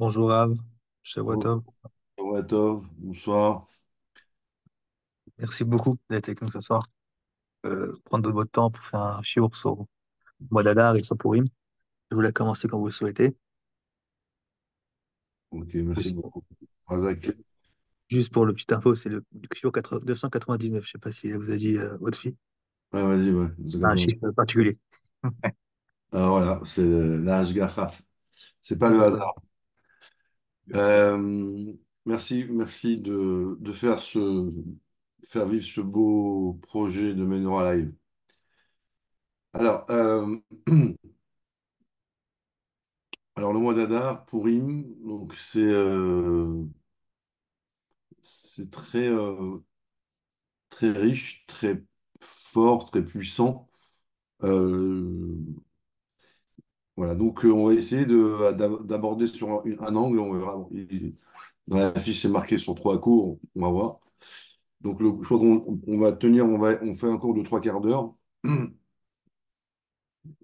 Bonjour Rav, Bonjour, Shavuot. Tov, bonsoir. Merci beaucoup d'être avec nous ce soir. Prendre de votre temps pour faire un shiur sur le mois d'Adar et sur Purim. Je voulais commencer quand vous le souhaitez. Ok, merci Juste, beaucoup. Razak. juste pour le petit info, c'est le shiur 999. Je sais pas si elle vous a dit votre fille. Ouais, vas-y, ouais. Un chiffre particulier. Alors voilà, c'est la Hashgacha. C'est pas le D'accord. hasard. Merci, merci de faire vivre ce beau projet de Menorah Live. Alors, alors le mois d'Adar, Purim, donc c'est très riche, très fort, très puissant. Euh, Voilà, donc on va essayer d'aborder sur un angle. On verra. Dans la fiche, c'est marqué sur trois cours. On va voir. Donc, je crois qu'on va tenir. On fait un cours de trois quarts d'heure.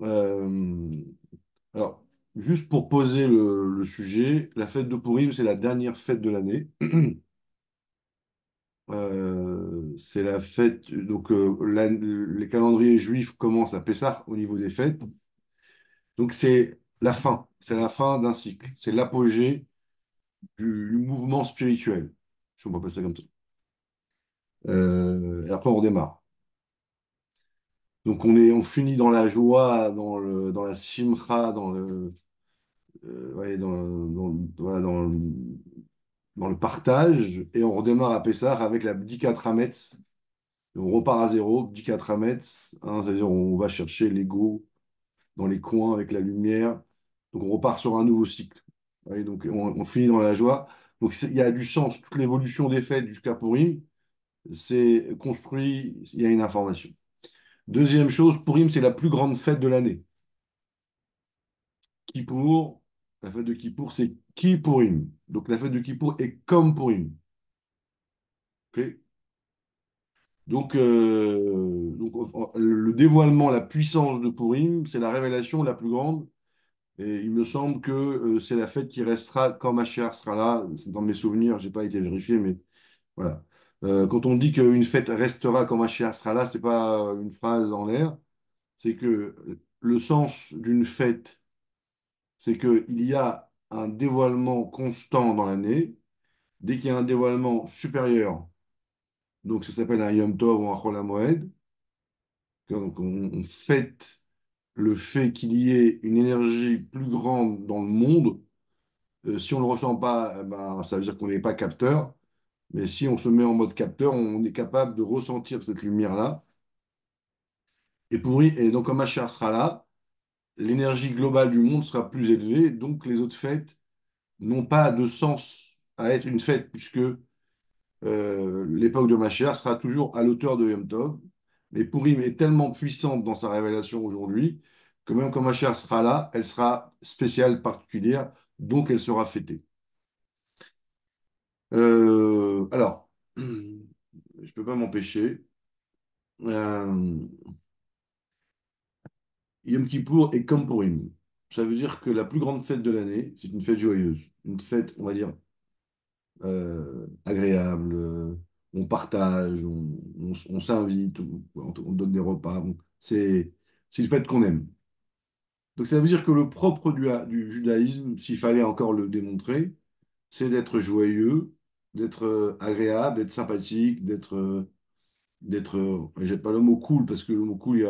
Euh, alors, juste pour poser le sujet, la fête de Pourim, c'est la dernière fête de l'année. C'est la fête. Donc, les calendriers juifs commencent à Pessah au niveau des fêtes. Donc, c'est la fin. C'est la fin d'un cycle. C'est l'apogée du mouvement spirituel, si on peut appeler ça comme ça. Et après, on redémarre. Donc, on finit dans la joie, dans la simcha, ouais, voilà, dans le partage, et on redémarre à Pessah avec la Bdikat Hametz. On repart à zéro, Bdikat Hametz, hein, c'est-à-dire on va chercher l'ego dans les coins avec la lumière. Donc, on repart sur un nouveau cycle. Ouais, donc, on finit dans la joie. Donc, il y a du sens. Toute l'évolution des fêtes jusqu'à Purim, c'est construit, il y a une information. Deuxième chose, Purim, c'est la plus grande fête de l'année. Kippour, la fête de Kippour, c'est Kippourim. Donc la fête de Kippour est comme Purim. Ok. Donc, le dévoilement, la puissance de Purim, c'est la révélation la plus grande. Et il me semble que c'est la fête qui restera quand Mashiach sera là. C'est dans mes souvenirs, j'ai pas été vérifié, mais voilà. Quand on dit qu'une fête restera quand Mashiach sera là, c'est pas une phrase en l'air. C'est que le sens d'une fête, c'est qu'il y a un dévoilement constant dans l'année. Dès qu'il y a un dévoilement supérieur, donc ça s'appelle un Yom Tov ou un Chol HaMoed, donc on fête le fait qu'il y ait une énergie plus grande dans le monde. Si on ne le ressent pas, ben, ça veut dire qu'on n'est pas capteur. Mais si on se met en mode capteur, on est capable de ressentir cette lumière-là. Et donc, quand Machar sera là, l'énergie globale du monde sera plus élevée. Donc, les autres fêtes n'ont pas de sens à être une fête, puisque l'époque de Mashiach sera toujours à l'auteur de Yom Tov. Mais Purim est tellement puissante dans sa révélation aujourd'hui que même quand Mashiach sera là, elle sera spéciale, particulière, donc elle sera fêtée. Alors, je ne peux pas m'empêcher. Euh, Yom Kippour est comme Purim. Ça veut dire que la plus grande fête de l'année, c'est une fête joyeuse, une fête, on va dire, agréable, on partage, on s'invite, on donne des repas. Bon, c'est une fête qu'on aime. Donc ça veut dire que le propre du judaïsme, s'il fallait encore le démontrer, c'est d'être joyeux, d'être agréable, d'être sympathique, j'ai pas le mot cool parce que le mot cool,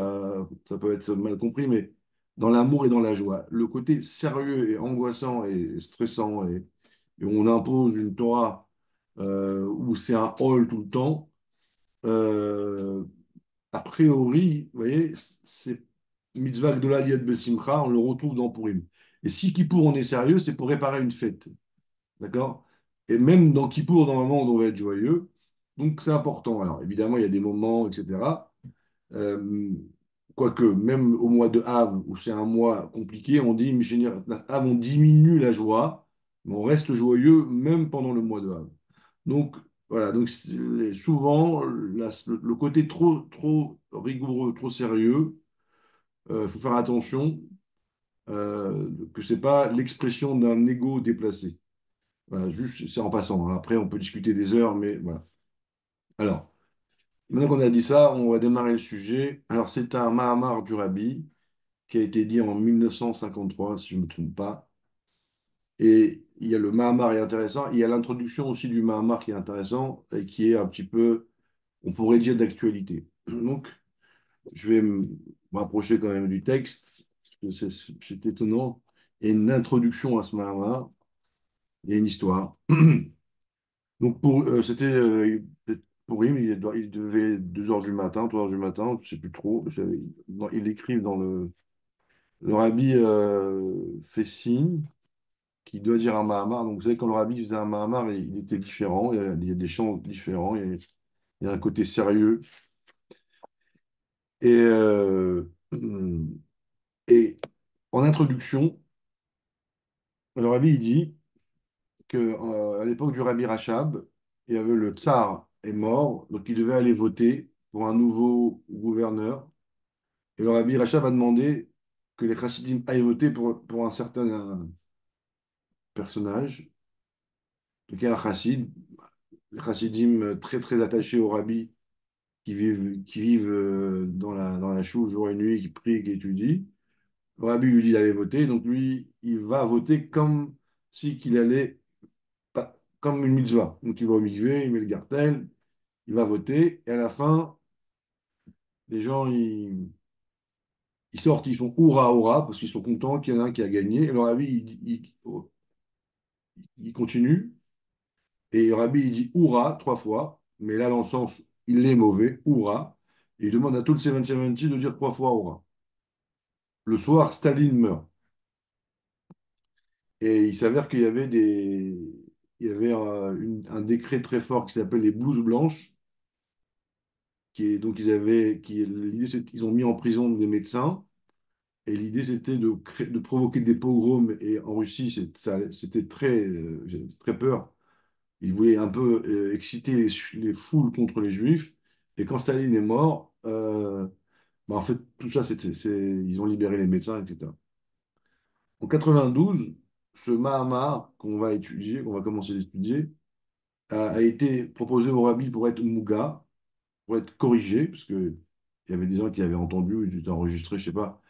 ça peut être mal compris, mais dans l'amour et dans la joie. Le côté sérieux et angoissant et stressant et où on impose une Torah où c'est un hall tout le temps, euh, a priori, vous voyez, c'est mitzvah gdola liot besimcha, on le retrouve dans Purim. Et si Kippour, on est sérieux, c'est pour réparer une fête. D'accord? Et même dans Kippour, normalement, on devrait être joyeux. Donc, c'est important. Alors, évidemment, il y a des moments, etc. Euh, Quoique, même au mois de Av, où c'est un mois compliqué, on dit, Av, on diminue la joie, mais on reste joyeux même pendant le mois de Av. Donc, voilà. Donc, souvent, le côté trop rigoureux, trop sérieux, il faut faire attention. que c'est pas l'expression d'un ego déplacé. Voilà, juste, c'est en passant, hein. Après, on peut discuter des heures, mais voilà. Alors, maintenant qu'on a dit ça, on va démarrer le sujet. Alors, c'est un Mahamar du Rabbi qui a été dit en 1953, si je ne me trompe pas. Et il y a le Mahamar est intéressant. Il y a l'introduction aussi du Mahamar qui est intéressant et qui est un petit peu, on pourrait dire, d'actualité. Donc, je vais me rapprocher quand même du texte, parce que c'est étonnant. Il y a une introduction à ce Mahamar, il y a une histoire. Donc, c'était pour lui, il devait 2 heures du matin, 3 heures du matin, je ne sais plus trop. Il écrit dans le rabbi fait signe qu'il doit dire un Mahamar. Donc, vous savez, quand le rabbi faisait un Mahamar, il était différent. Il y a des chants différents. Il y a un côté sérieux. Et, et en introduction, le rabbi il dit que à l'époque du rabbi Rachab, il y avait le tsar est mort, donc il devait aller voter pour un nouveau gouverneur. Et le rabbi Rachab a demandé que les chassidim aillent voter pour un certain personnage. Donc il y a un chassid, les chassidim très très attachés au rabbi, qui vivent dans la choue jour et nuit, qui prient, qui étudient. Le rabbi lui dit d'aller voter, donc lui, il va voter comme si qu'il allait, comme une mitzvah. Donc il va au mikvé, il met le gartel, il va voter, et à la fin, les gens, ils sortent, ils font hurrah, hurrah, parce qu'ils sont contents qu'il y en a un qui a gagné. Et le rabbi, il continue, et le rabbi, il dit hurrah 3 fois, mais là, dans le sens, il est mauvais, hurrah. Et il demande à tous les 770 de dire 3 fois hurrah. Le soir, Staline meurt. Et il s'avère qu'il y avait il y avait un décret très fort qui s'appelle les blouses blanches, donc l'idée, c'est qu'ils ont mis en prison des médecins. Et l'idée, c'était de provoquer des pogroms. Et en Russie, c'était très, j'avais très peur. Ils voulaient un peu exciter les foules contre les Juifs. Et quand Staline est mort, bah, en fait, tout ça, ils ont libéré les médecins, etc. En 92, ce Mahamar qu'on va commencer à étudier, a été proposé au rabbi pour être Mouga, pour être corrigé, parce que il y avait des gens qui avaient entendu, ils étaient enregistrés, je sais pas,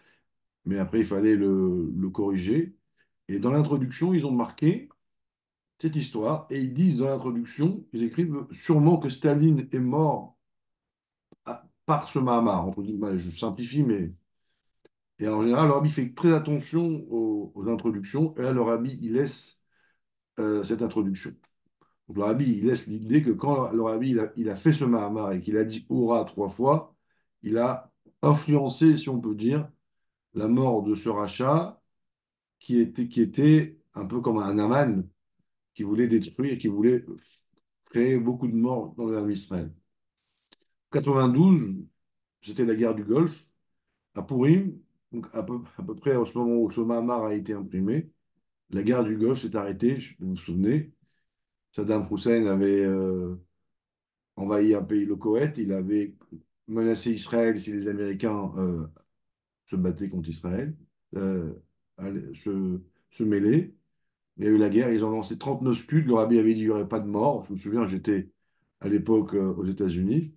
mais après, il fallait le corriger. Et dans l'introduction, ils ont marqué cette histoire, et ils disent dans l'introduction, ils écrivent sûrement que Staline est mort par ce Mahamar, entre guillemets, je simplifie, mais... Et en général, le rabbi fait très attention aux introductions, et là, le rabbi, il laisse cette introduction. Donc le rabbi, il laisse l'idée que quand le rabbi il a fait ce Mahamar et qu'il a dit Hurrah 3 fois, il a influencé, si on peut dire, la mort de ce rachat qui était un peu comme un Aman qui voulait détruire, qui voulait créer beaucoup de morts dans l'armée d'Israël. En 92, c'était la guerre du Golfe. À Purim, donc à peu près au ce moment où ce Mahamar a été imprimé, la guerre du Golfe s'est arrêtée, vous vous souvenez. Saddam Hussein avait envahi un pays, le Koweït. Il avait menacé Israël si les Américains se battaient contre Israël, euh, se mêlaient. Il y a eu la guerre, ils ont lancé 39 Scuds. Le rabbi avait dit qu'il n'y aurait pas de mort. Je me souviens, j'étais à l'époque aux États-Unis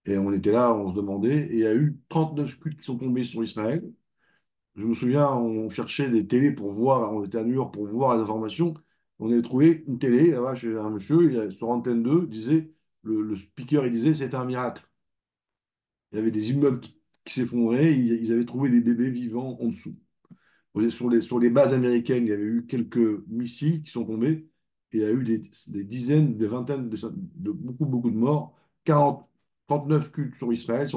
et on était là, on se demandait. Et il y a eu 39 Scuds qui sont tombés sur Israël. Je me souviens, on cherchait des télés pour voir, on était à New York pour voir les informations. On avait trouvé une télé là-bas chez un monsieur, sur Antenne 2, le speaker, il disait c'était un miracle. Il y avait des immeubles qui s'effondraient, ils avaient trouvé des bébés vivants en dessous. Sur les bases américaines, il y avait eu quelques missiles qui sont tombés, et il y a eu des dizaines, des vingtaines de beaucoup, beaucoup de morts. 40, 39 cultes sur Israël,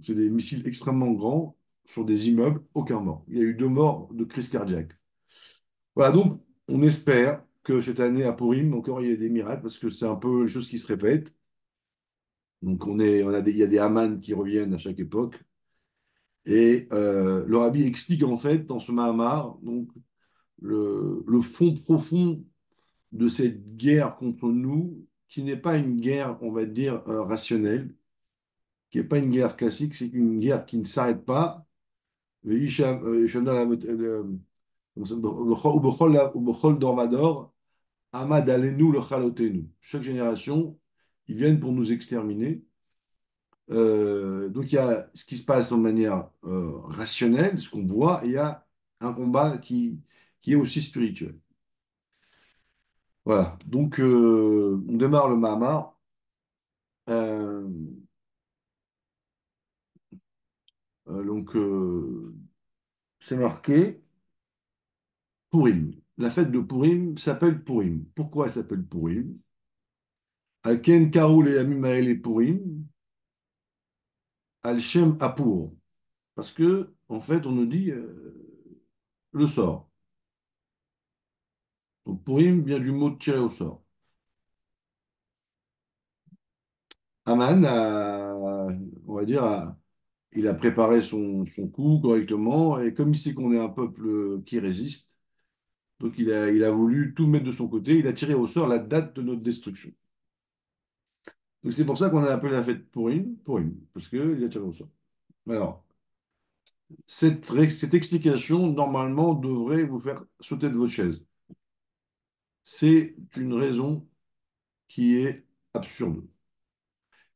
c'est des missiles extrêmement grands, sur des immeubles, aucun mort. Il y a eu 2 morts de crise cardiaque. Voilà, donc on espère que cette année à Purim, encore il y a des miracles, parce que c'est un peu les choses qui se répètent. Donc il y a des Haman qui reviennent à chaque époque. Et le rabbi explique en fait dans ce Mahamar donc, le fond profond de cette guerre contre nous, qui n'est pas une guerre, on va dire, rationnelle, qui n'est pas une guerre classique, c'est une guerre qui ne s'arrête pas, Yisham Ubechol Dor Vador, Amad Alenu le Chalotenu. Chaque génération, ils viennent pour nous exterminer. Donc il y a ce qui se passe de manière rationnelle, ce qu'on voit, et il y a un combat qui est aussi spirituel. Voilà, donc on démarre le Mahamar. Euh, donc c'est marqué Purim. La fête de Purim s'appelle Purim. Pourquoi elle s'appelle Purim? Alken Karou le Yamim Haele Purim, Al Shem Apur. Parce que, en fait, on nous dit le sort. Donc Purim vient du mot tirer au sort. Aman on va dire, il a préparé son coup correctement, et comme il sait qu'on est un peuple qui résiste, donc il a voulu tout mettre de son côté, il a tiré au sort la date de notre destruction. Donc c'est pour ça qu'on a appelé la fête Purim, Purim, parce qu'il a tiré au sort. Alors, cette explication, normalement, devrait vous faire sauter de votre chaise. C'est une raison qui est absurde,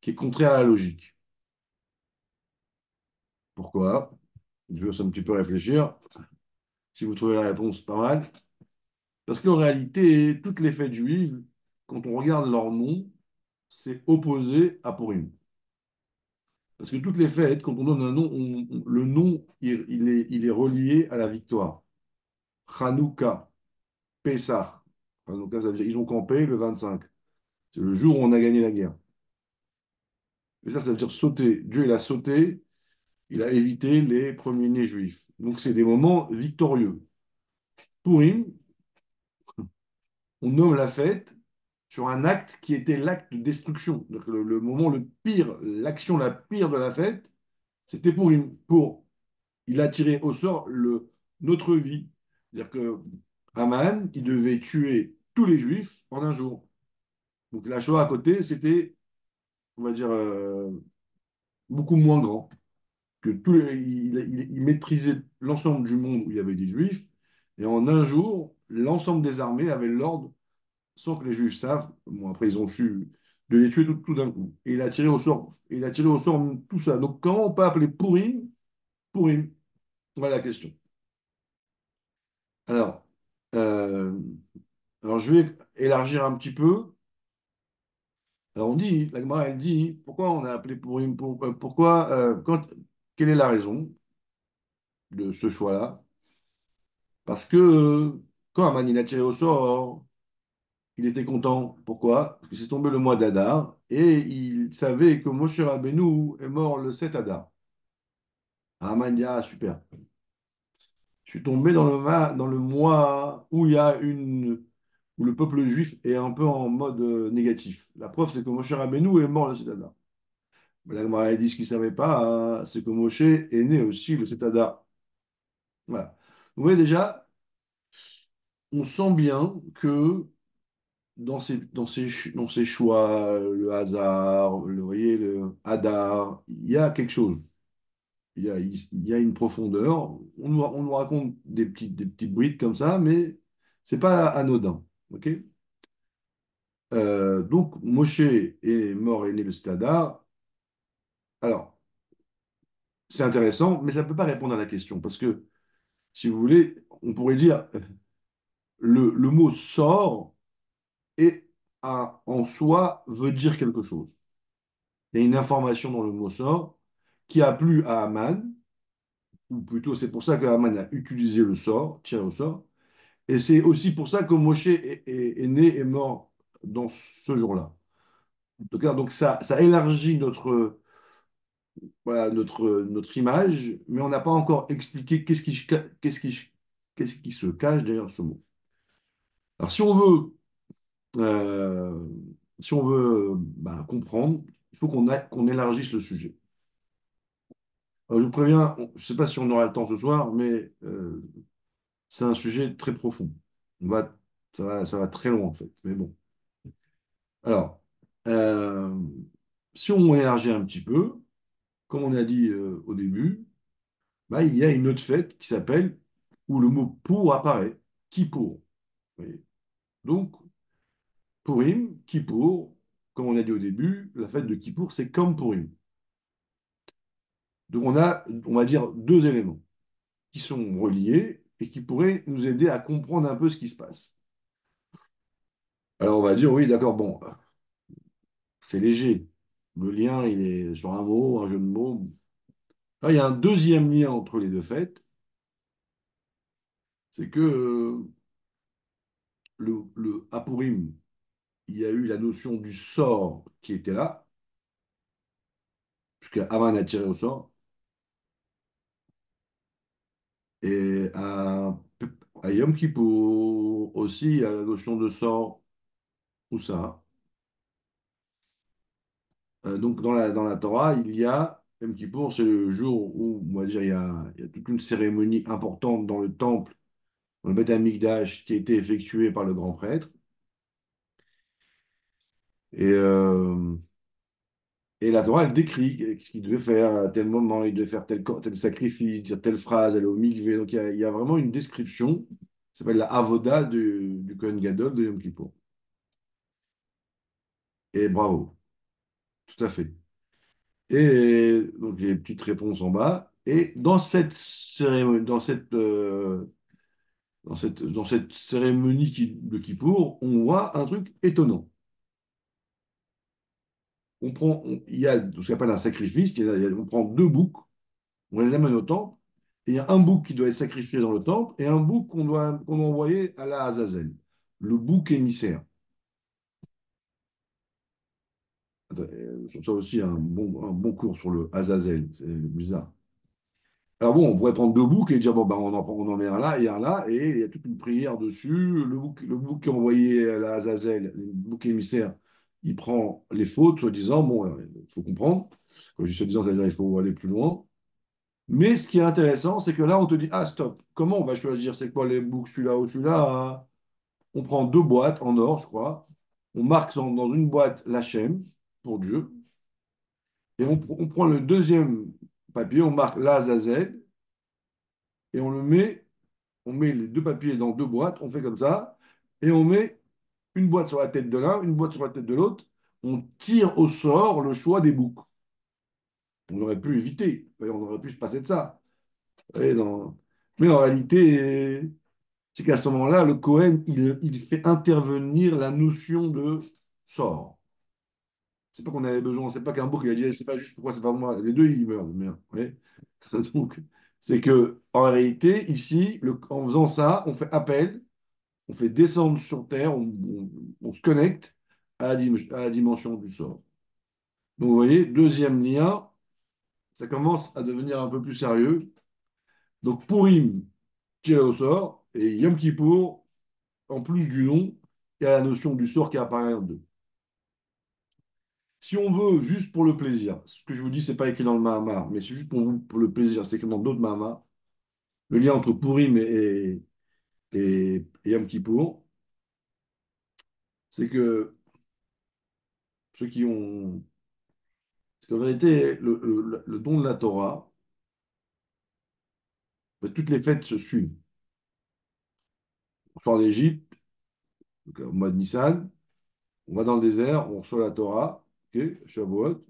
qui est contraire à la logique. Pourquoi? Je vous laisse un petit peu réfléchir. Si vous trouvez la réponse, pas mal. Parce qu'en réalité, toutes les fêtes juives, quand on regarde leur nom, c'est opposé à Purim. Parce que toutes les fêtes, quand on donne un nom, le nom, il est relié à la victoire. Hanouka, Pessah. Hanouka, ça veut dire ils ont campé le 25. C'est le jour où on a gagné la guerre. Et ça veut dire sauter. Dieu, il a sauté, il a évité les premiers-nés juifs. Donc, c'est des moments victorieux. Purim, on nomme la fête sur un acte qui était l'acte de destruction. Donc, le moment le pire, l'action la pire de la fête, c'était Purim. Il a tiré au sort notre vie. C'est-à-dire que Haman, il devait tuer tous les juifs en un jour. Donc, la Shoah à côté, c'était, on va dire, beaucoup moins grand. Il maîtrisait l'ensemble du monde où il y avait des juifs, et en un jour, l'ensemble des armées avait l'ordre, sans que les juifs savent, bon après ils ont su, de les tuer tout d'un coup. Et il a tiré au sort tout ça. Donc comment on peut appeler Pourim, Pourim? Voilà la question. Alors, euh, alors je vais élargir un petit peu. Alors on dit, la Gemara elle dit, pourquoi on a appelé Pourim, pourquoi, quelle est la raison de ce choix-là? Parce que quand Aman il a tiré au sort, il était content. Pourquoi? Parce que c'est tombé le mois d'Adar et il savait que Moshe Rabbeinu est mort le 7 Adar. Aman dit, ah, super. Je suis tombé dans le mois où où le peuple juif est un peu en mode négatif. La preuve, c'est que Moshe Rabbeinu est mort le 7 Adar. Mais la Gemara elle dit ce qu'il ne savait pas, hein, c'est que Moshe est né aussi le 7 Adar. Voilà. Vous voyez déjà, on sent bien que dans ces choix, le hasard, vous voyez, le hadar, il y a quelque chose. Il y a une profondeur. On nous raconte des petites brides comme ça, mais c'est pas anodin. Ok. Donc, Moshe est mort et né le Stadar. Alors, c'est intéressant, mais ça ne peut pas répondre à la question. Parce que, si vous voulez, on pourrait dire le mot sort et en soi veut dire quelque chose. Il y a une information dans le mot sort qui a plu à Aman, ou plutôt c'est pour ça que Aman a utilisé le sort, tiré au sort, et c'est aussi pour ça que Moshe est né et mort dans ce jour-là. Donc ça élargit voilà, notre image, mais on n'a pas encore expliqué qu'est-ce qui se cache derrière ce mot. Alors euh, si on veut comprendre, il faut qu'on élargisse le sujet. Alors, je vous préviens, je ne sais pas si on aura le temps ce soir, mais c'est un sujet très profond. On va, ça va très loin en fait. Mais bon. Alors, euh, si on élargit un petit peu, comme on a dit au début, bah, il y a une autre fête qui s'appelle, où le mot pour apparaît, Kippour. Vous voyez. Donc, Purim, Kippour, comme on a dit au début, la fête de Kippour, c'est comme Purim. Donc, on a, on va dire, deux éléments qui sont reliés et qui pourraient nous aider à comprendre un peu ce qui se passe. Alors, on va dire, oui, d'accord, bon, c'est léger. Le lien, il est sur un mot, un jeu de mots. Là, il y a un deuxième lien entre les deux fêtes, c'est que à Purim, il y a eu la notion du sort qui était là, puisque Haman a tiré au sort, et à Yom Kippour aussi, il y a la notion de sort, ou ça. Donc, dans la Torah, il y a, Yom Kippour, c'est le jour où, on va dire, il y a toute une cérémonie importante dans le temple, dans le Beth Amikdash, qui a été effectuée par le grand prêtre. Et, euh, et la Torah, elle décrit ce qu'il devait faire à tel moment, il devait faire tel sacrifice, dire telle phrase, aller au mikvé. Donc il y a vraiment une description, ça s'appelle la Avoda du Kohen Gadol de Yom Kippour. Et bravo, tout à fait. Et donc les petites réponses en bas. Et dans cette cérémonie, dans cette cérémonie de Kippour, on voit un truc étonnant. Il y a ce qu'on appelle un sacrifice, on prend deux boucs, on les amène au temple, et il y a un bouc qui doit être sacrifié dans le temple, et un bouc qu'on doit envoyer à la Azazel, le bouc émissaire. Ça aussi, un bon cours sur le Azazel, c'est bizarre. Alors bon, on pourrait prendre deux boucs et dire, bon, ben, on en met un là et un là, et il y a toute une prière dessus. Le bouc qui est envoyé à la Azazel, le bouc émissaire, il prend les fautes, soi-disant, bon, il faut comprendre. Quand je dis soi-disant, c'est-à-dire il faut aller plus loin. Mais ce qui est intéressant, c'est que là, on te dit, ah, stop, comment on va choisir? C'est quoi les books, celui-là ou celui-là? On prend deux boîtes en or, je crois. On marque dans une boîte l'Hachem, pour Dieu. Et on prend le deuxième papier, on marque l'Azazel, et on met les deux papiers dans deux boîtes, on fait comme ça, et on met une boîte sur la tête de l'un, une boîte sur la tête de l'autre. On tire au sort le choix des boucs. On aurait pu éviter, on aurait pu se passer de ça. Et mais en réalité, c'est qu'à ce moment-là, le Cohen, il fait intervenir la notion de sort. C'est pas qu'on avait besoin, c'est pas qu'un bouc, il a dit, c'est pas juste pourquoi c'est pas moi. Les deux, ils meurent, merde. Ouais. Donc, c'est que, en réalité, ici, en faisant ça, on fait appel, on fait descendre sur Terre, on se connecte à la dimension du sort. Donc, vous voyez, deuxième lien, ça commence à devenir un peu plus sérieux. Donc, Purim, tiré au sort, et Yom Kippour, en plus du nom, il y a la notion du sort qui apparaît en deux. Si on veut, juste pour le plaisir, ce que je vous dis, c'est pas écrit dans le Mahamar, mais c'est juste pour le plaisir, c'est écrit dans d'autres Mahamars, le lien entre Purim et Yom Kippour, c'est que ceux qui ont. C'est qu'en réalité, le don de la Torah, ben, toutes les fêtes se suivent. On sort d'Égypte, donc, au mois de Nissan, on va dans le désert, on reçoit la Torah, ok, Shavuot,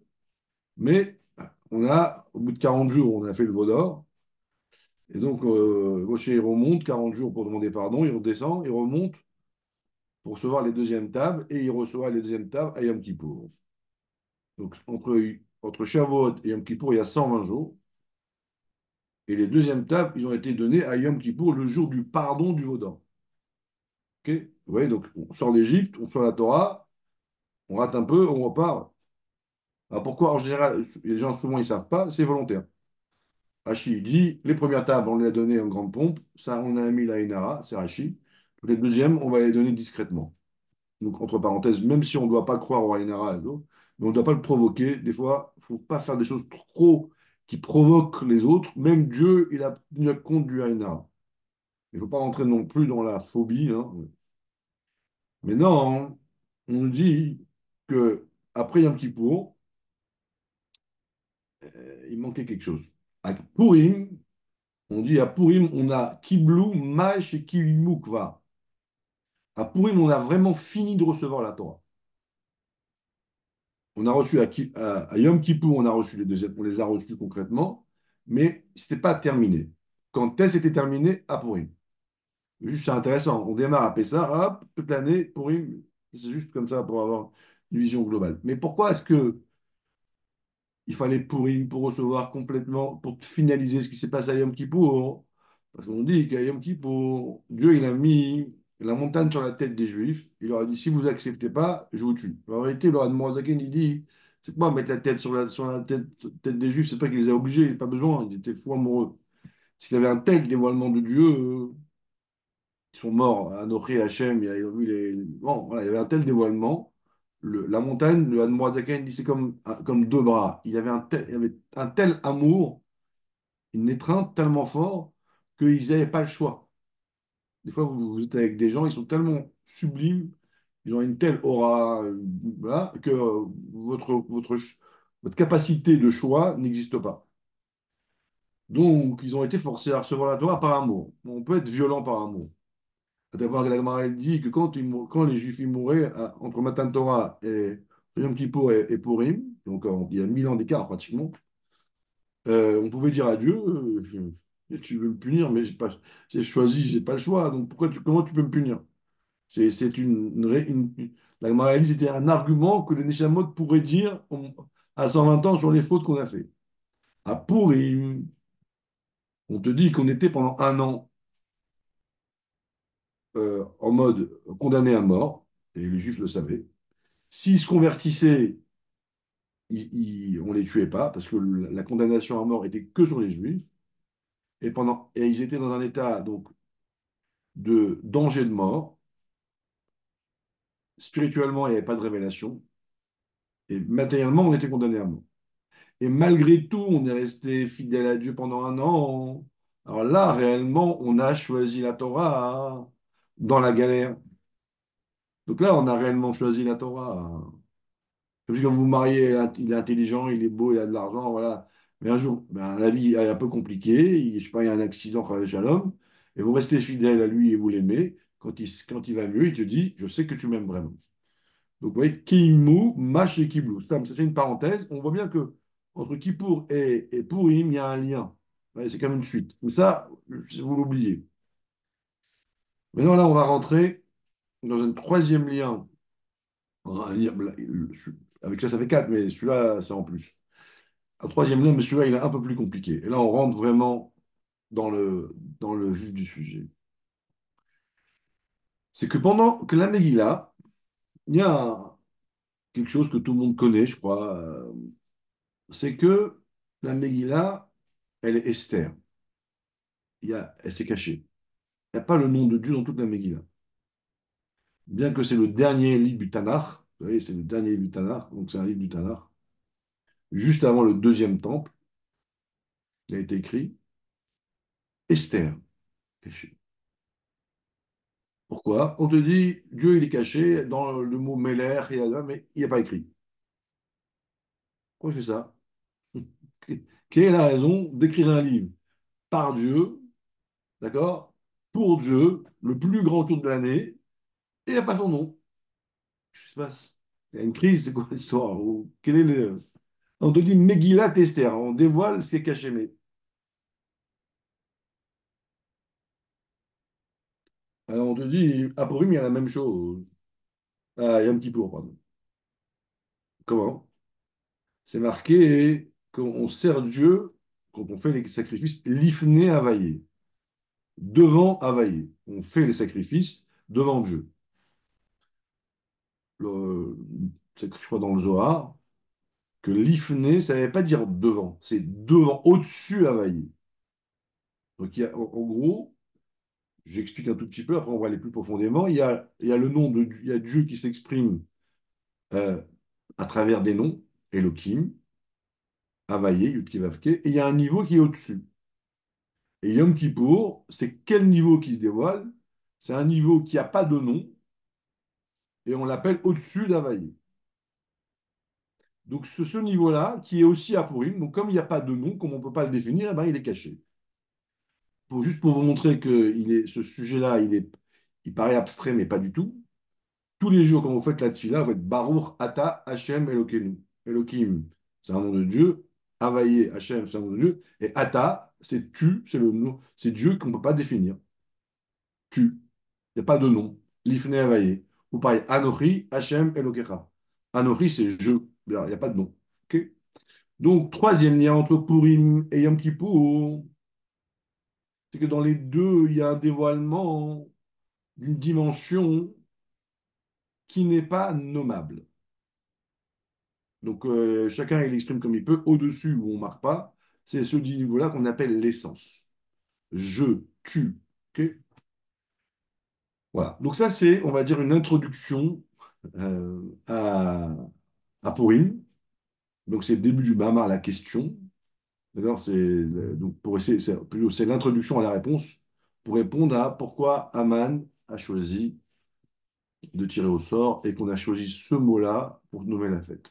mais au bout de 40 jours, on a fait le veau d'or. Et donc, Moshe, il remonte 40 jours pour demander pardon, il redescend, il remonte pour recevoir les deuxièmes tables, et il reçoit les deuxièmes tables à Yom Kippour. Donc, entre Shavuot et Yom Kippour, il y a 120 jours, et les deuxièmes tables, ils ont été donnés à Yom Kippour, le jour du pardon du veau d'or. Ok. Vous voyez, donc on sort d'Égypte, on sort la Torah, on rate un peu, on repart. Alors pourquoi, en général, les gens souvent ils ne savent pas, c'est volontaire. Rashi il dit, les premières tables, on les a données en grande pompe, ça on a mis la Inara, c'est Rashi. Les deuxièmes, on va les donner discrètement. Donc, entre parenthèses, même si on ne doit pas croire au Ainara, mais on ne doit pas le provoquer. Des fois, il ne faut pas faire des choses trop qui provoquent les autres. Même Dieu, il a tenu compte du Ainara. Il ne faut pas rentrer non plus dans la phobie, hein. Mais non, on nous dit que après Yom Kippour, il manquait quelque chose. À Purim, On dit à Purim, on a Kiblu, Maïch et Kilimukva. À Purim, on a vraiment fini de recevoir la Torah. On a reçu à Yom Kippour, on a reçu on les a reçus concrètement, mais ce n'était pas terminé. Quand est-ce était terminé? À Purim. Juste, c'est intéressant. On démarre à Pessah, hop, toute l'année, Purim, c'est juste comme ça pour avoir une vision globale. Mais pourquoi est-ce que il fallait Pourim pour recevoir complètement, pour finaliser ce qui s'est passé à Yom Kippour? Parce qu'on dit qu'à Yom Kippour, Dieu, il a mis la montagne sur la tête des Juifs. Il leur a dit, si vous acceptez pas, je vous tue. En réalité, le Mourazaken, il dit, c'est quoi mettre la tête sur la tête des Juifs? C'est pas qu'il les a obligés, il n'a pas besoin, il était fou amoureux. C'est qu'il avait un tel dévoilement de Dieu. Ils sont morts, Anochi, Hachem, il y a eu bon, voilà, il y avait un tel dévoilement. La montagne, le Admorazaken dit c'est comme deux bras. Il y avait un tel amour, une étreinte tellement fort qu'ils n'avaient pas le choix. Des fois, vous êtes avec des gens, ils sont tellement sublimes, ils ont une telle aura, voilà, que votre capacité de choix n'existe pas. Donc, ils ont été forcés à recevoir la Torah par amour. On peut être violent par amour. D'abord, la Gemara elle dit que quand les Juifs ils mouraient entre Matan Torah et Yom Kippour et Purim, donc il y a 1000 ans d'écart pratiquement, on pouvait dire à Dieu, tu veux me punir, mais j'ai choisi, j'ai pas le choix, donc comment tu peux me punir? C'est la Gemara elle dit c'était un argument que les Neshamot pourraient dire à 120 ans sur les fautes qu'on a fait. À Purim, on te dit qu'on était pendant un an en mode condamné à mort, et les Juifs le savaient. S'ils se convertissaient, on ne les tuait pas, parce que la condamnation à mort était que sur les Juifs. Et ils étaient dans un état donc, de danger de mort. Spirituellement, il n'y avait pas de révélation. Et matériellement, on était condamné à mort. Et malgré tout, on est resté fidèle à Dieu pendant un an. Alors là, réellement, on a choisi la Torah dans la galère. Donc là, on a réellement choisi la Torah. Comme si quand vous vous mariez, il est intelligent, il est beau, il a de l'argent, voilà. Mais un jour, ben, la vie est un peu compliquée, je sais pas, il y a un accident, shalom, et vous restez fidèle à lui et vous l'aimez. Quand il va mieux, il te dit, je sais que tu m'aimes vraiment. Donc vous voyez, Kiimu, Mash et Kiblou. Ça, c'est une parenthèse. On voit bien que entre Kippour et Purim, il y a un lien. Ouais, c'est comme une suite. Mais ça, vous l'oubliez. Maintenant, là, on va rentrer dans un troisième lien. Avec ça fait quatre, mais celui-là, c'est en plus. Un troisième lien, mais celui-là, il est un peu plus compliqué. Et là, on rentre vraiment dans le vif du sujet. C'est que pendant que la Megillah, il y a quelque chose que tout le monde connaît, je crois, c'est que la Megillah, elle est Esther. Elle s'est cachée. Il n'y a pas le nom de Dieu dans toute la Megillah. Bien que c'est le dernier livre du Tanakh, vous voyez, c'est le dernier livre du Tanakh, donc c'est un livre du Tanakh, juste avant le deuxième temple, il a été écrit Esther, cachée. Pourquoi? On te dit, Dieu, il est caché dans le mot Meler, mais il n'y a pas écrit. Pourquoi il fait ça? Quelle est la raison d'écrire un livre par Dieu, d'accord? Pour Dieu, le plus grand tour de l'année, et il n'y a pas son nom. Qu'est-ce qui se passe? Il y a une crise, c'est quoi l'histoire? Quel est le... On te dit Megillat Esther, on dévoile ce qui est caché, mais... Alors on te dit, à Purim, il y a la même chose. Ah, Yom Kippour, pardon. Comment? C'est marqué qu'on sert Dieu quand on fait les sacrifices, l'ifné availlé, devant availlé. On fait les sacrifices devant Dieu. C'est écrit, je crois, dans le Zohar, que l'ifné, ça ne veut pas dire devant, c'est devant, au-dessus availlé. Donc, en gros, j'explique un tout petit peu, après on va aller plus profondément. Il y a le nom de Dieu, il y a Dieu qui s'exprime euh, à travers des noms, Elohim, Havayé, Yud-Keh-Vav-Keh, et il y a un niveau qui est au-dessus. Et Yom Kippour, c'est quel niveau qui se dévoile? C'est un niveau qui n'a pas de nom, et on l'appelle au-dessus d'Havayé. Donc ce niveau-là, qui est aussi à Purim, donc comme il n'y a pas de nom, comme on ne peut pas le définir, eh ben, il est caché. juste pour vous montrer que ce sujet-là, il paraît abstrait, mais pas du tout. Tous les jours, quand vous faites la tefila, vous faites Baruch Ata Hashem Elokeinu. Elohim, c'est un nom de Dieu. Havaye, Hashem, c'est un nom de Dieu. Et Ata, c'est tu, c'est le nom, c'est Dieu qu'on ne peut pas définir. Tu. Il n'y a pas de nom. Lifne Havaye. Ou pareil, Anochi, Hashem Elokecha. Anochi, c'est je. Il n'y a pas de nom. Ok. Donc, troisième lien entre Purim et Yom Kippour, c'est que dans les deux, il y a un dévoilement d'une dimension qui n'est pas nommable. Donc, chacun il l'exprime comme il peut, au-dessus où on ne marque pas, c'est ce niveau-là qu'on appelle l'essence. Je, tu. Ok. Voilà. Donc, ça, c'est, on va dire, une introduction à Purim. Donc, c'est le début du Bamar, la question. D'accord? Donc, pour essayer, c'est l'introduction à la réponse pour répondre à pourquoi Aman a choisi de tirer au sort et qu'on a choisi ce mot-là pour nommer la fête.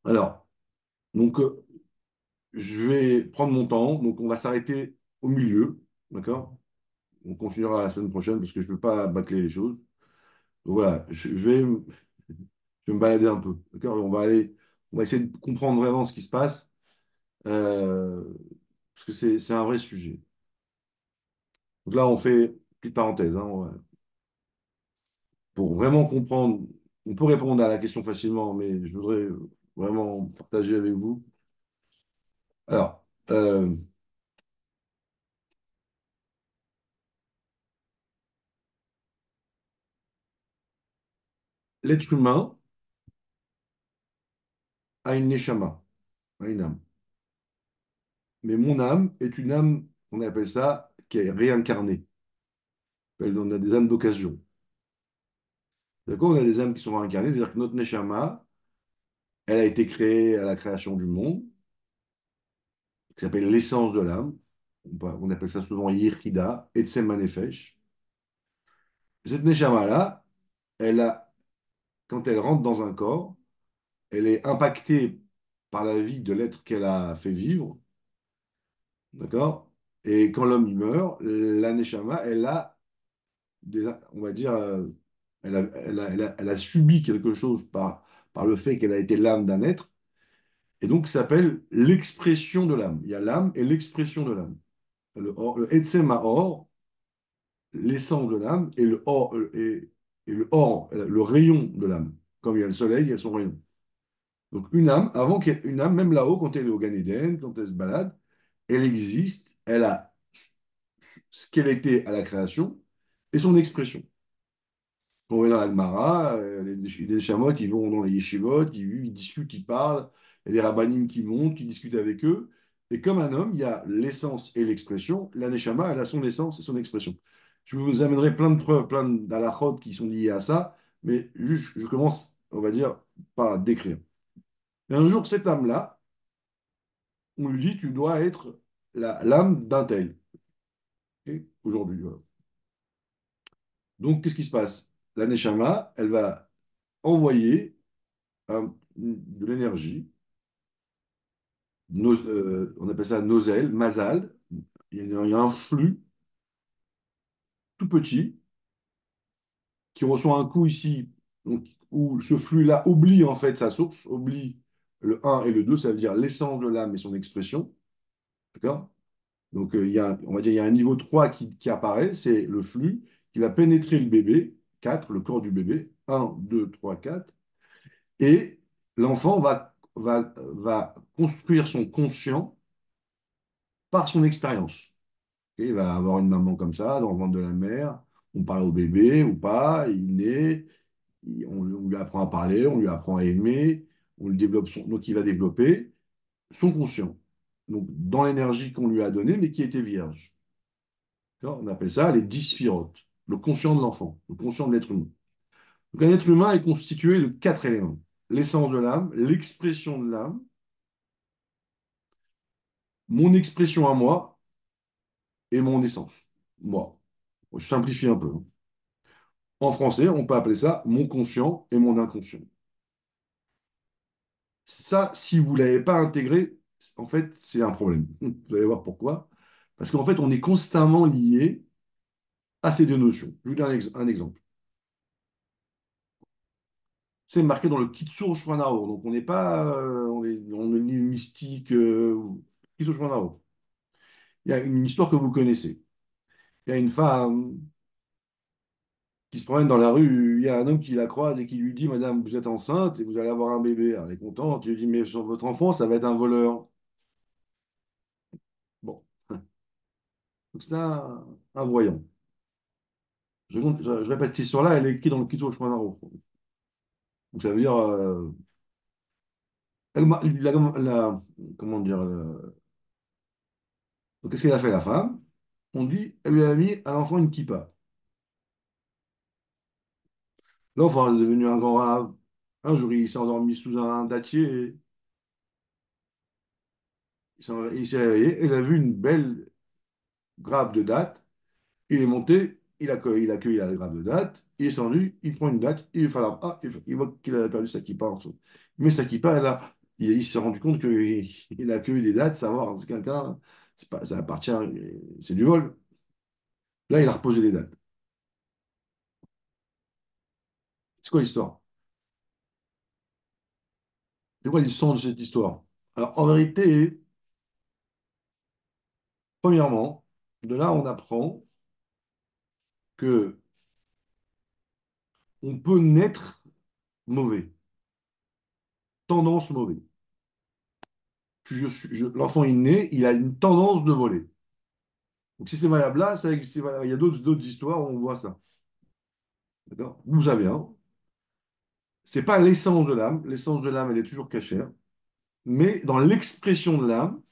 Alors, donc, je vais prendre mon temps. Donc, on va s'arrêter au milieu. D'accord? On continuera la semaine prochaine parce que je ne veux pas bâcler les choses. Donc, voilà, je vais me balader un peu. D'accord? On va essayer de comprendre vraiment ce qui se passe euh, parce que c'est un vrai sujet. Donc là, on fait petite parenthèse. Hein, pour vraiment comprendre, on peut répondre à la question facilement, mais je voudrais vraiment partager avec vous. Alors, l'être humain a une neshama, a une âme. Mais mon âme est une âme, on appelle ça, qui est réincarnée. On a des âmes d'occasion. D'accord? On a des âmes qui sont réincarnées, c'est-à-dire que notre neshama, elle a été créée à la création du monde, qui s'appelle l'essence de l'âme. On appelle ça souvent Yirkida, Etzem Nefesh. Cette neshama-là, quand elle rentre dans un corps, elle est impactée par la vie de l'être qu'elle a fait vivre, d'accord? Et quand l'homme y meurt, la neshama, on va dire, elle a subi quelque chose par le fait qu'elle a été l'âme d'un être, et donc ça s'appelle l'expression de l'âme. Il y a l'âme et l'expression de l'âme. Le Etzem Or, l'essence de l'âme, et le Or, le rayon de l'âme. Comme il y a le soleil, il y a son rayon. Donc une âme, une âme, même là-haut, quand elle est au Gan Eden, quand elle se balade, elle existe, elle a ce qu'elle était à la création et son expression. Quand on va dans la Gemara, il y a des chamois qui vont dans les yeshivot, qui vivent, ils discutent, ils parlent, il y a des rabbinim qui montent, qui discutent avec eux. Et comme un homme, il y a l'essence et l'expression. La neshama, elle a son essence et son expression. Je vous amènerai plein de preuves, plein d'halachot qui sont liées à ça, mais juste, je commence, on va dire, par décrire. Et un jour, cette âme-là, on lui dit, tu dois être l'âme d'un tel. Ok. Aujourd'hui. Voilà. Donc, qu'est-ce qui se passe? La Neshama, elle va envoyer de l'énergie, on appelle ça nosel, mazal. Il y a un flux tout petit qui reçoit un coup ici, donc, où ce flux-là oublie en fait sa source, oublie le un et le 2, ça veut dire l'essence de l'âme et son expression. D'accord? Donc, on va dire, il y a un niveau 3 qui apparaît, c'est le flux qui va pénétrer le bébé, 4, le corps du bébé, un, 2, 3, 4, et l'enfant va construire son conscient par son expérience. Ok. Il va avoir une maman comme ça, dans le ventre de la mère, on parle au bébé ou pas, il naît, on lui apprend à parler, on lui apprend à aimer, on le développe donc il va développer son conscient. Donc, dans l'énergie qu'on lui a donnée, mais qui était vierge. On appelle ça les 10 sphirotes, le conscient de l'enfant, le conscient de l'être humain. Donc un être humain est constitué de 4 éléments. L'essence de l'âme, l'expression de l'âme, mon expression à moi et mon essence. Moi. Je simplifie un peu. Hein. En français, on peut appeler ça mon conscient et mon inconscient. Ça, si vous ne l'avez pas intégré, En fait, c'est un problème. Vous allez voir pourquoi. Parce qu'en fait, on est constamment lié à ces deux notions. Je vous donne un exemple. C'est marqué dans le Kitsur Shwanaro. Donc, on n'est pas, on est ni mystique. Kitsur Shwanaro. Il y a une histoire que vous connaissez. Il y a une femme qui se promène dans la rue. Il y a un homme qui la croise et qui lui dit, Madame, vous êtes enceinte et vous allez avoir un bébé. Elle est contente. Il lui dit, mais sur votre enfant, ça va être un voleur. Bon. Donc, c'est un voyant. Je répète cette histoire-là, elle est écrite dans le Kitsur Shwanaro. Donc, ça veut dire. Comment dire. Donc, qu'est-ce qu'elle a fait, la femme? On dit, elle lui a mis à l'enfant une kippa. L'enfant est devenu un grand rave. Un jour, il s'est endormi sous un dattier. Il s'est réveillé. Il a vu une belle grappe de dattes. Il est monté. Il a cueilli la grappe de dattes. Il est descendu. Il prend une date. Il fait il voit qu'il a perdu sa kippa en dessous. Mais sa kippa, il s'est rendu compte qu'il a cueilli des dattes. Savoir, c'est quelqu'un. C'est pas, ça appartient. C'est du vol. Là, il a reposé les dattes. C'est quoi l'histoire? C'est quoi l'histoire de cette histoire? Alors, en vérité, premièrement, de là, on apprend que on peut naître mauvais, tendance mauvais. L'enfant est né, il a une tendance de voler. Donc, si c'est valable là, c'est valable. Il y a d'autres histoires où on voit ça. D'accord? Vous savez, hein? C'est pas l'essence de l'âme. L'essence de l'âme, elle est toujours cachée, hein. Mais dans l'expression de l'âme,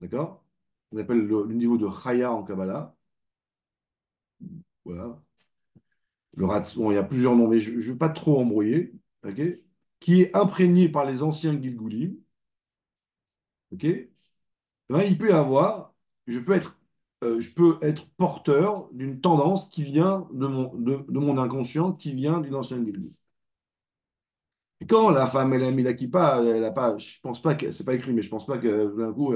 d'accord? On appelle le niveau de Chaya en Kabbalah. Voilà. Bon, il y a plusieurs noms, mais je ne veux pas trop embrouiller, ok, qui est imprégné par les anciens Gilgulim, ok, ben, il peut y avoir, je peux être porteur d'une tendance qui vient de mon inconscient, qui vient d'une ancienne Gilgul. Et quand la femme, elle a mis la kippa, elle a pas, je pense pas que, c'est pas écrit, mais je pense pas que d'un coup,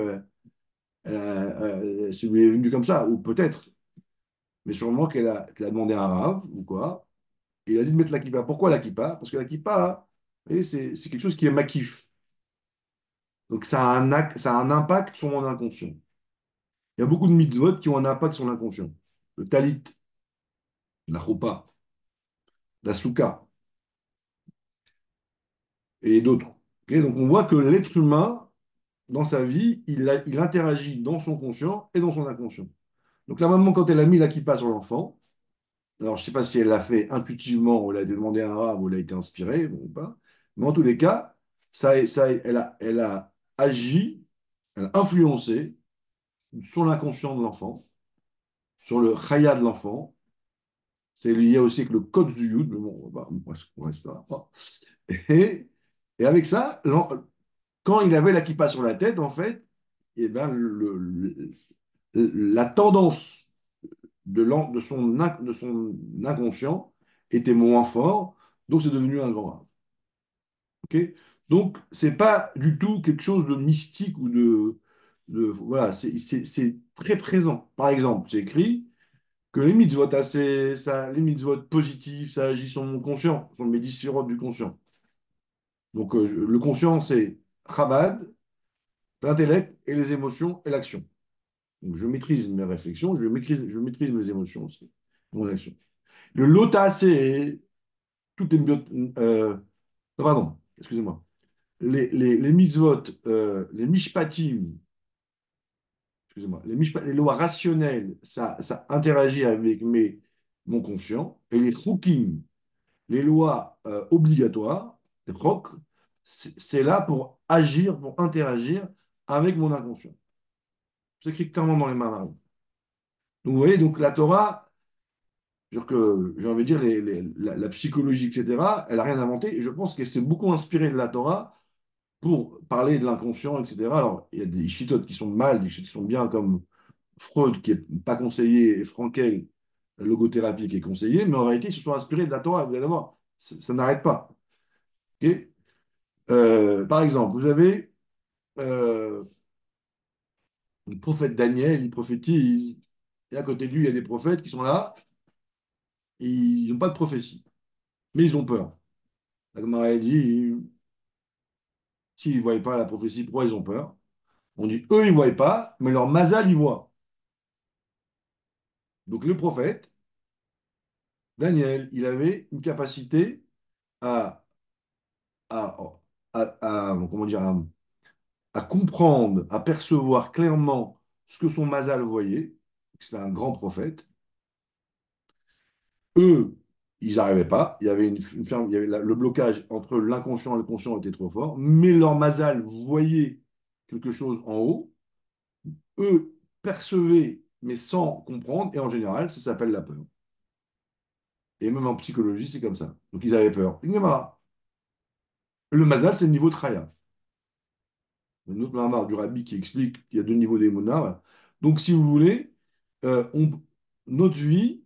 c'est lui est venu comme ça, ou peut-être, mais sûrement qu'elle a demandé à un rave, ou quoi. Il a dit de mettre la kippa. Pourquoi la kippa? Parce que la kippa, vous voyez, c'est quelque chose qui est makif. Donc ça a un impact sur mon inconscient. Il y a beaucoup de mitzvot qui ont un impact sur l'inconscient. Le talit, la choupa, la souka et d'autres. Ok, donc on voit que l'être humain, dans sa vie, il interagit dans son conscient et dans son inconscient. Donc la maman, quand elle a mis la kippa sur l'enfant, alors je ne sais pas si elle l'a fait intuitivement, ou elle a demandé à un rave, ou elle a été inspirée, bon, ou pas, mais en tous les cas, elle a agi, elle a influencé sur l'inconscient de l'enfant, sur le chaya de l'enfant. C'est lié aussi avec le code du Yud, mais bon, on reste là. Et, et avec ça, quand il avait la kippa sur la tête, en fait, eh ben, la tendance de son inconscient était moins fort, donc c'est devenu un grand art. Ok. Donc, c'est pas du tout quelque chose de mystique ou voilà, c'est très présent. Par exemple, c'est écrit que les mitzvot positifs, ça agit sur mon conscient, sur mes 10 sphérotes du conscient. Donc, le conscient, c'est Chabad, l'intellect et les émotions et l'action. Donc, je maîtrise mes réflexions, je maîtrise mes émotions aussi, mon action. Le lota, c'est tout est pardon, excusez-moi. Les mitzvot, les mishpatim, excusez-moi, les lois rationnelles, ça interagit avec mon conscient. Et les chukim, les lois obligatoires, les chok, c'est là pour agir, pour interagir avec mon inconscient. C'est écrit clairement dans les Maharim. Donc vous voyez, donc la Torah, j'ai envie de dire, la psychologie, etc., elle n'a rien inventé. Et je pense qu'elle s'est beaucoup inspirée de la Torah pour parler de l'inconscient, etc. Alors, il y a des chitotes qui sont mal, des chitotes qui sont bien, comme Freud, qui n'est pas conseillé, et Frankel, la logothérapie, qui est conseillée, mais en réalité, ils se sont inspirés de la Torah. Vous allez voir, ça n'arrête pas. Ok. Par exemple, vous avez euh, le prophète Daniel, il prophétise. Et à côté de lui, il y a des prophètes qui sont là, et ils n'ont pas de prophétie, mais ils ont peur. La Gemara elle dit, s'ils ne voient pas la prophétie, pourquoi ils ont peur? On dit, eux, ils ne voient pas, mais leur mazal, ils voient. Donc le prophète, Daniel, il avait une capacité à, à, comment dire, à comprendre, à percevoir clairement ce que son mazal voyait. C'était un grand prophète. Eux, ils n'arrivaient pas. Il y avait une ferme, il y avait le blocage entre l'inconscient et le conscient était trop fort. Mais leur mazal voyait quelque chose en haut. Eux percevaient, mais sans comprendre. Et en général, ça s'appelle la peur. Et même en psychologie, c'est comme ça. Donc ils avaient peur. Il y en a marre. Le mazal, c'est le niveau de Chaya. Une autre marre du rabbi qui explique qu'il y a deux niveaux d'émouna. Donc, si vous voulez, notre vie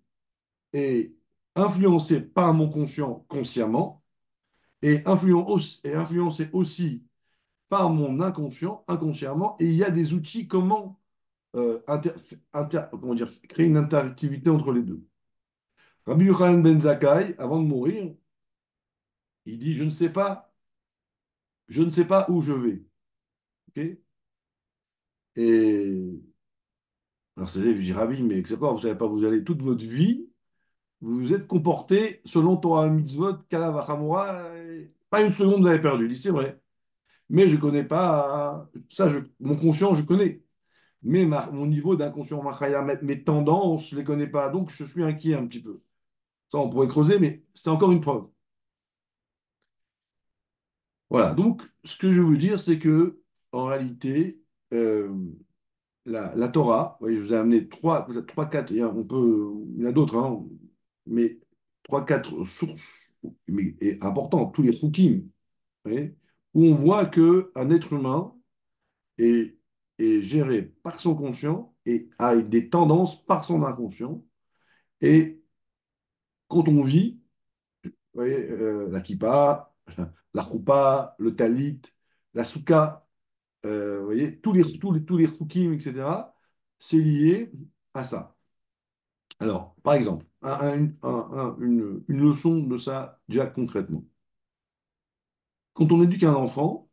est influencée par mon conscient consciemment et influencée aussi par mon inconscient inconsciemment. Et il y a des outils comment, comment dire, créer une interactivité entre les deux. Rabbi Yochanan ben Zakkai, avant de mourir, il dit, je ne sais pas où je vais. Ok. Et alors, c'est lui dit, Rabbi, mais c'est quoi, vous ne savez pas où vous allez toute votre vie, vous vous êtes comporté selon Torah mitzvot, Kala v'Chamora, pas une seconde vous avez perdu. Il dit, c'est vrai, mais je connais pas, ça, mon conscient, je connais. Mais mon niveau d'inconscient, Machaya, mes tendances, je ne les connais pas, donc je suis inquiet un petit peu. Ça, on pourrait creuser, mais c'est encore une preuve. Voilà, donc ce que je veux vous dire, c'est que en réalité, euh, la Torah, oui, je vous ai amené trois, quatre, il y en a d'autres, hein, mais trois, quatre sources mais, et importantes, tous les Chukim, oui, où on voit qu'un être humain est, est géré par son conscient et a des tendances par son inconscient. Et quand on vit, vous voyez, la kippa, la choupa, le talit, la souka, vous voyez, tous les Chukim, etc., c'est lié à ça. Alors, par exemple, une leçon de ça, déjà concrètement. Quand on éduque un enfant,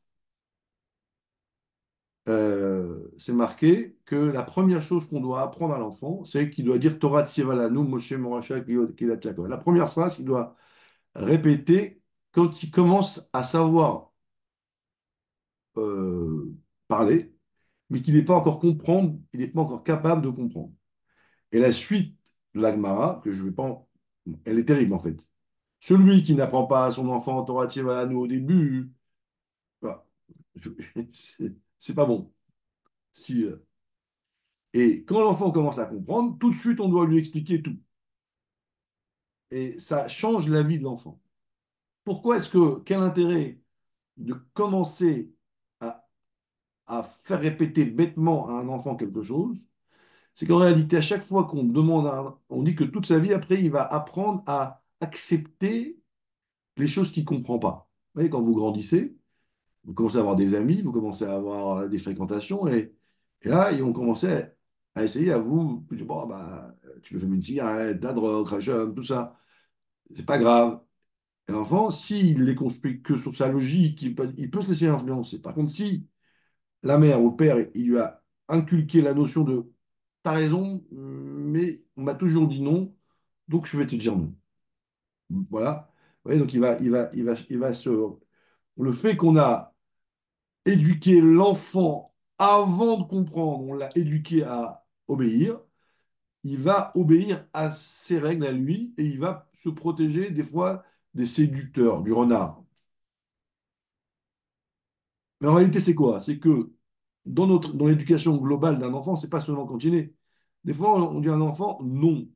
c'est marqué que la première chose qu'on doit apprendre à l'enfant, c'est qu'il doit dire Torah Tzievalanu, Moshe Moracha, Kilat Yaakov. La première phrase qu'il doit répéter quand il commence à savoir euh, parler, mais qu'il n'est pas encore comprendre, il n'est pas encore capable de comprendre. Et la suite de la Gemara, que je ne vais pas, elle est terrible en fait. Celui qui n'apprend pas à son enfant Torah Tzivanu au début, voilà, je- c'est pas bon. Si, et quand l'enfant commence à comprendre, tout de suite, on doit lui expliquer tout. Et ça change la vie de l'enfant. Quel intérêt de commencer à, à faire répéter bêtement à un enfant quelque chose? C'est qu'en réalité, à chaque fois qu'on demande on dit que toute sa vie, après, il va apprendre à accepter les choses qu'il ne comprend pas. Vous voyez, quand vous grandissez, vous commencez à avoir des amis, vous commencez à avoir des fréquentations, et là, ils vont commencer à essayer à vous dire, bon, bah, tu peux fumer une cigarette, de la drogue, crachum, tout ça, c'est pas grave. Et l'enfant, s'il est construit que sur sa logique, il peut se laisser influencer. Par contre, si la mère ou le père, il lui a inculqué la notion de, t'as raison, mais on m'a toujours dit non, donc je vais te dire non. Voilà. Vous voyez, donc il va se. Le fait qu'on a éduquer l'enfant avant de comprendre, on l'a éduqué à obéir, il va obéir à ses règles à lui et il va se protéger des fois des séducteurs, du renard. Mais en réalité, c'est quoi? C'est que dans l'éducation globale d'un enfant, c'est pas seulement quand il est. Des fois, on dit à un enfant non.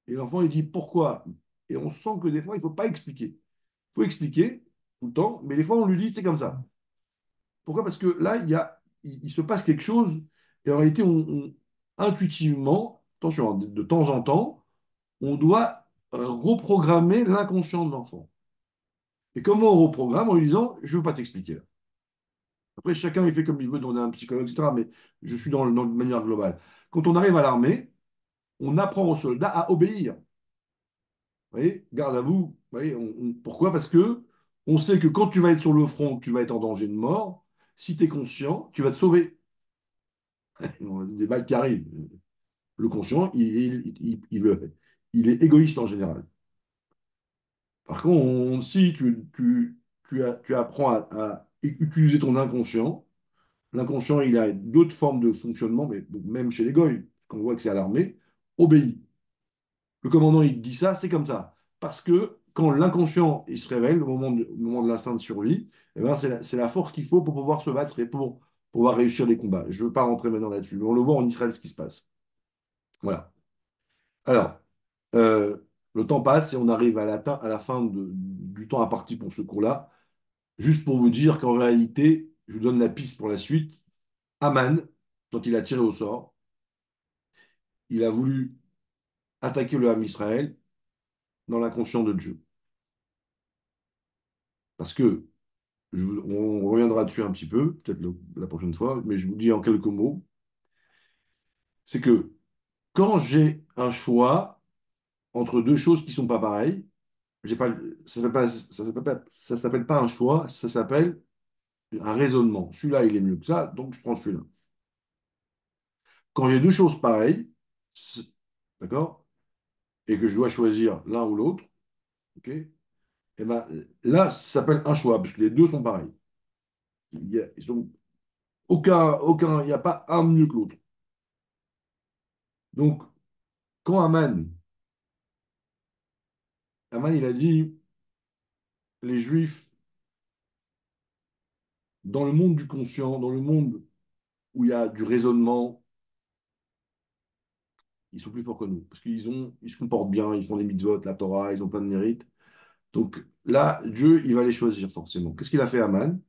Et l'enfant, il dit pourquoi? Et on sent que des fois, il ne faut pas expliquer. Il faut expliquer tout le temps, mais des fois, on lui dit c'est comme ça. Pourquoi? Parce que là, il se passe quelque chose et en réalité, intuitivement, attention, hein, de temps en temps, on doit reprogrammer l'inconscient de l'enfant. Et comment on reprogramme? En lui disant, je ne veux pas t'expliquer là. Après, chacun il fait comme il veut, on est un psychologue, etc. Mais je suis dans de manière globale. Quand on arrive à l'armée, on apprend aux soldats à obéir. Vous voyez, garde à vous. Vous voyez, pourquoi? Parce que on sait que quand tu vas être sur le front, que tu vas être en danger de mort, si tu es conscient, tu vas te sauver. Des balles qui arrivent. Le conscient, il est égoïste en général. Par contre, si tu apprends à utiliser ton inconscient, l'inconscient, il a d'autres formes de fonctionnement, mais donc même chez les goïs, qu'on voit que c'est à l'armée, obéit. Le commandant, il te dit ça, c'est comme ça. Parce que quand l'inconscient, il se révèle, au moment de l'instinct de survie, eh ben, c'est la force qu'il faut pour pouvoir se battre et pour pouvoir réussir les combats. Je ne veux pas rentrer maintenant là-dessus, mais on le voit en Israël ce qui se passe. Voilà. Alors, euh, le temps passe et on arrive à la fin du temps imparti pour ce cours-là. Juste pour vous dire qu'en réalité, je vous donne la piste pour la suite. Aman, quand il a tiré au sort, il a voulu attaquer le Ham Israël dans l'inconscient de Dieu. Parce que, on reviendra dessus un petit peu, peut-être la prochaine fois, mais je vous dis en quelques mots, c'est que quand j'ai un choix entre deux choses qui ne sont pas pareilles, j'ai pas, ça s'appelle pas un choix, ça s'appelle un raisonnement. Celui-là, il est mieux que ça, donc je prends celui-là. Quand j'ai deux choses pareilles, d'accord, et que je dois choisir l'un ou l'autre, ok, et ben, là, ça s'appelle un choix, parce que les deux sont pareils. Ils sont il n'y a pas un mieux que l'autre. Donc, quand Aman, il a dit, les Juifs, dans le monde du conscient, dans le monde où il y a du raisonnement, ils sont plus forts que nous, parce ils se comportent bien, ils font les mitzvot, la Torah, ils ont plein de mérites. Donc là, Dieu, il va les choisir forcément. Qu'est-ce qu'il a fait Aman?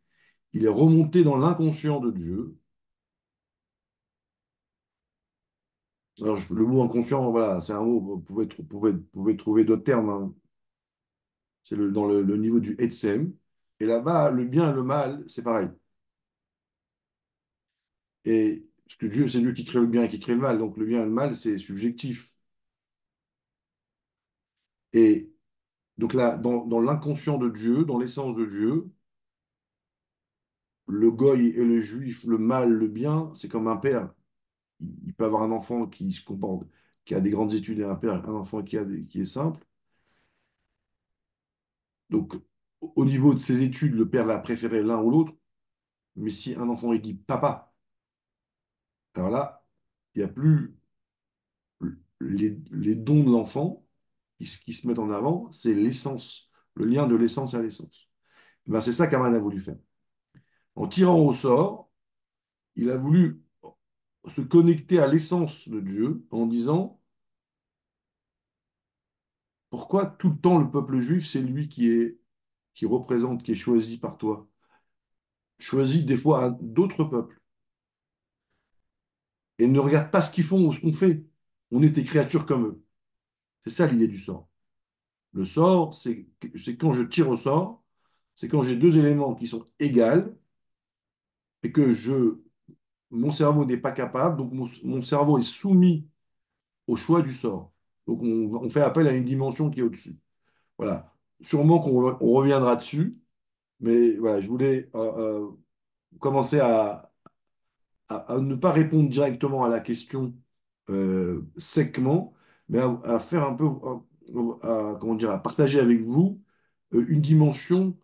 Il est remonté dans l'inconscient de Dieu. Alors, le mot inconscient, voilà, c'est un mot, vous pouvez trouver d'autres termes, hein. C'est dans le niveau du Etsem. Et là-bas, le bien et le mal, c'est pareil. Et parce que Dieu, c'est Dieu qui crée le bien et qui crée le mal. Donc le bien et le mal, c'est subjectif. Et donc là, dans l'inconscient de Dieu, dans l'essence de Dieu, le goy et le juif, le mal, le bien, c'est comme un père. Il peut avoir un enfant qui se comporte, qui a des grandes études et un enfant qui est simple. Donc, au niveau de ses études, le père va préférer l'un ou l'autre. Mais si un enfant il dit papa, alors là, il n'y a plus les dons de l'enfant qui se mettent en avant, c'est l'essence, le lien de l'essence à l'essence. Ben, c'est ça qu'Aman a voulu faire. En tirant au sort, il a voulu se connecter à l'essence de Dieu en disant pourquoi tout le temps le peuple juif, c'est lui qui représente, qui est choisi par toi, choisi des fois d'autres peuples, et ne regarde pas ce qu'ils font ou ce qu'on fait. On est des créatures comme eux. C'est ça l'idée du sort. Le sort, c'est quand je tire au sort, c'est quand j'ai deux éléments qui sont égaux et que mon cerveau n'est pas capable, donc mon cerveau est soumis au choix du sort. Donc on fait appel à une dimension qui est au-dessus. Voilà. Sûrement on reviendra dessus, mais voilà, je voulais commencer à ne pas répondre directement à la question sèchement, mais à faire un peu, comment dire, à partager avec vous une dimension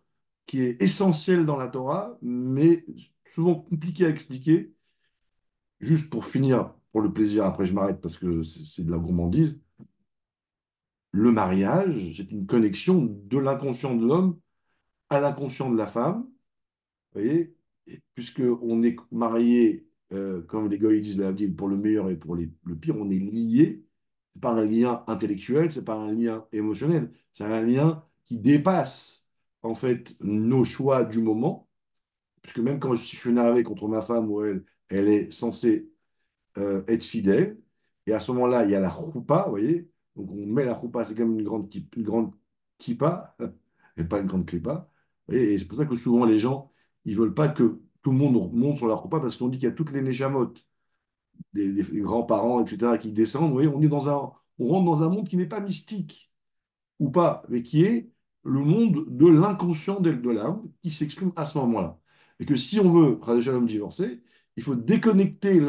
qui est essentielle dans la Torah, mais souvent compliquée à expliquer. Juste pour finir, pour le plaisir, après je m'arrête parce que c'est de la gourmandise. Le mariage, c'est une connexion de l'inconscient de l'homme à l'inconscient de la femme. Vous voyez, puisque on est marié, comme les gars ils disent la Bible, pour le meilleur et pour le pire, on est lié. C'est pas un lien intellectuel, c'est pas un lien émotionnel, c'est un lien qui dépasse en fait nos choix du moment. Puisque même quand je suis énervé contre ma femme ou elle est censée être fidèle. Et à ce moment-là, il y a la choupa, vous voyez. Donc on met la choupa, c'est comme une grande kippa, et pas une grande klippa. Et c'est pour ça que souvent les gens, ils veulent pas que tout le monde monte sur leur repas parce qu'on dit qu'il y a toutes les Neshamot, des grands-parents, etc., qui descendent. Vous voyez, on rentre dans un monde qui n'est pas mystique ou pas, mais qui est le monde de l'inconscient de l'âme qui s'exprime à ce moment-là. Et que si on veut, Khadija l'homme divorcé, il faut déconnecter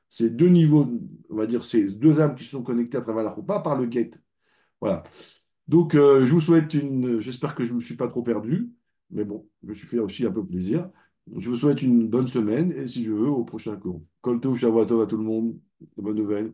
ces deux niveaux, on va dire ces deux âmes qui se sont connectées à travers la roupa par le guet. Voilà. Donc, je vous souhaite j'espère que je ne me suis pas trop perdu, mais bon, je me suis fait aussi un peu plaisir. Je vous souhaite une bonne semaine et si je veux, au prochain cours. Kolto, Shavuot Tov à tout le monde. De bonnes nouvelles.